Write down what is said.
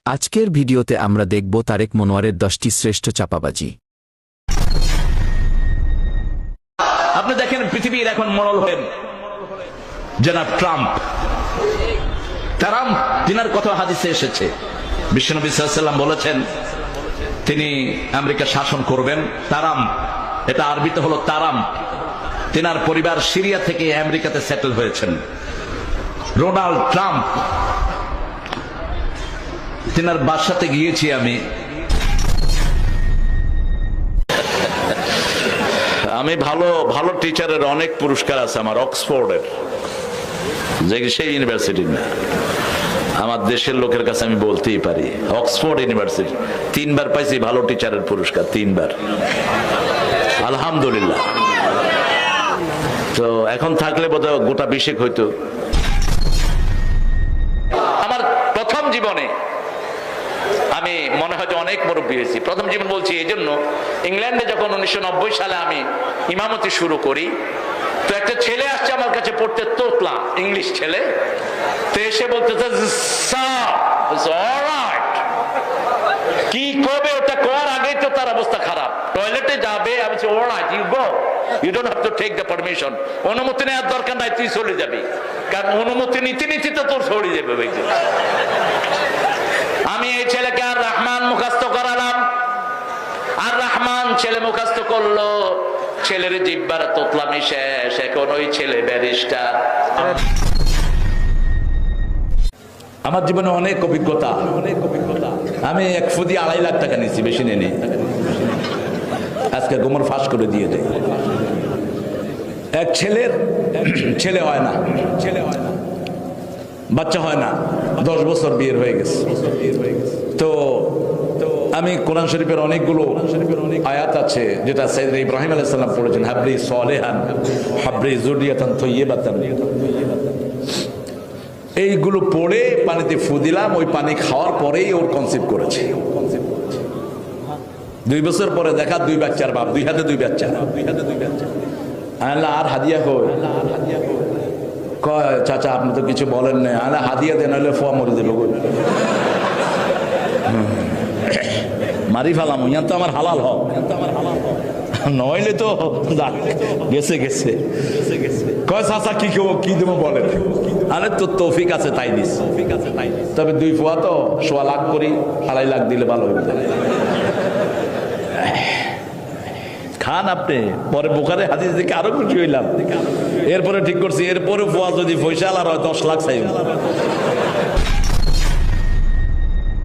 আজকের ভিডিওতে আমরা দেখব তারেক মনোয়ারের 10টি শ্রেষ্ঠ চাপাবাজি। আপনি দেখেন পৃথিবীর এখন মডেল হলেন জনাব ট্রাম্প। তিনার কথা হাদিসে এসেছে, বিশ্বনবী সাল্লাল্লাহু আলাইহি ওয়াসাল্লাম বলেছেন তিনি আমেরিকা শাসন করবেন। তারাম, এটা আরবিতে হলো তারাম। তিনার পরিবার সিরিয়া থেকে আমেরিকাতে সেটেল হয়েছেন। ডোনাল্ড ট্রাম্প, তিনার বাসাতে গিয়েছি আমি। ভালো ভালো টিচারের অনেক পুরস্কার আছে আমার, অক্সফোর্ডের, যে সেই ইউনিভার্সিটি না, আমার দেশের লোকের কাছে আমি বলতেই পারি, অক্সফোর্ড ইউনিভার্সিটি 3বার পাইছি ভালো টিচারের পুরস্কার, 3বার, আলহামদুলিল্লাহ। তো এখন থাকলে বোধহয় গোটা 20 হইতো। আমার প্রথম জীবনে আমি মনে হয় যে অনেক মুরব্বী হয়েছি। প্রথম জীবন বলছি এই জন্য, ইংল্যান্ডে যখন 1990 সালে আমি ইমামতি শুরু করি, তো একটা ছেলে আসছে আমার কাছে পড়তে, তোতলা ইংলিশ ছেলে। তো এসে বলতেছে কি করবে, ওটা করার আগেই তো তার অবস্থা খারাপ, টয়লেটে যাবে। আমি বলছি all right, you go, you don't have to take the permission. অনুমতি নেওয়ার দরকার নাই, তুই চলে যাবি, কারণ অনুমতি নিতে নিতে তো তোর চলে যাবে। আমি এই ছেলেকে আর রহমান মুখস্থ করালাম, আর রহমান ছেলে মুখস্থ করলো। ছেলের জিব্বার তোতলামি শেষ, এখন ওই ছেলে ব্যারিস্টার। আমার জীবনে অনেক অভিজ্ঞতা। আমি 1 ফুদি 2.5 লাখ টাকা নিচ্ছি, বেশি নেই। আজকে গোমর ফাঁস করে দিয়ে দেয়। এক ছেলের ছেলে হয় না, বাচ্চা হয় না, 10 বছর বিয়ের হয়ে গেছে। তো আমি কোরআন শরীফের অনেকগুলো আয়াত আছে যেটা সাইয়েদনা ইব্রাহিম আলাইহিস সালাম পড়েছেন, হাবলি সালেহান হাবলি যুররিয়াতান তাইয়্যিবাতান। এইগুলো পড়ে পানিতে ফু দিলাম। ওই পানি খাওয়ার পরেই ওর কনসিভ করেছে। 2 বছর পরে দেখা 2 বাচ্চার বাপ, 2 হাতে 2 বাচ্চা। আল্লাহ আর হাদিয়া কই? কয় চাচা আপনি তো কিছু বলেন না। আল্লাহ হাদিয়া দেন, হলে ফোয়া মরে দেবে। মারি ফেলাম, ইয়ান তো আমার হালাল হোক, নইলে তো গেছে গেছে। কয় চাচা কি দেবো বলেন? আরে তোর তৌফিক আছে তাই দিস, তবে 2 ফুয়া তো 1.25 লাখ করি, 2.5 লাখ দিলে ভালো হইবে। খান আপনি, পরে বুখারী হাদিস দেখে আরো খুশি হইলাম। এরপরে ঠিক করছি, এরপরে ফুয়া যদি পয়সা আর 10 লাখ চাইবে।